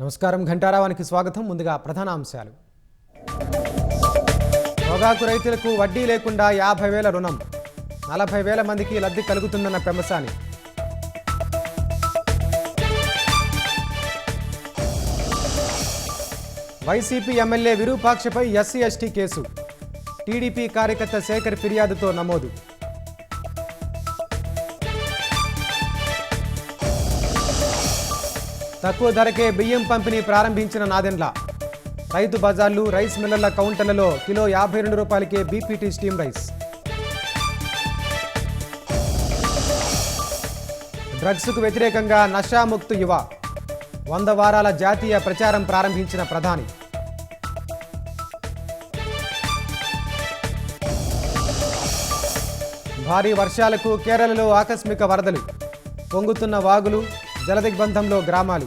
నమస్కారం ఘంటారావానికి స్వాగతం. ముందుగా ప్రధాన అంశాలు. పొగాకు రైతులకు వడ్డీ లేకుండా 50,000 రుణం, 40,000 మందికి లబ్ధి కలుగుతుందన్న పెమ్మసాని. వైసీపీ ఎమ్మెల్యే విరూపాక్షపై ఎస్సీ ఎస్టీ కేసు, టీడీపీ కార్యకర్త శేఖర్ ఫిర్యాదుతో నమోదు. తక్కువ ధరకే బియ్యం పంపిణీ ప్రారంభించిన నాదెండ్ల. రైతు బజార్లు, రైస్ మిల్లర్ల కౌంటర్లలో కిలో 52 రూపాయలకే బీపీటీ స్టీమ్ రైస్. డ్రగ్స్కు వ్యతిరేకంగా నషాముక్తు యువ, 100 వారాల జాతీయ ప్రచారం ప్రారంభించిన ప్రధాని. భారీ వర్షాలకు కేరళలో ఆకస్మిక వరదలు, పొంగుతున్న వాగులు, జలదిగ్బంధంలో గ్రామాలు.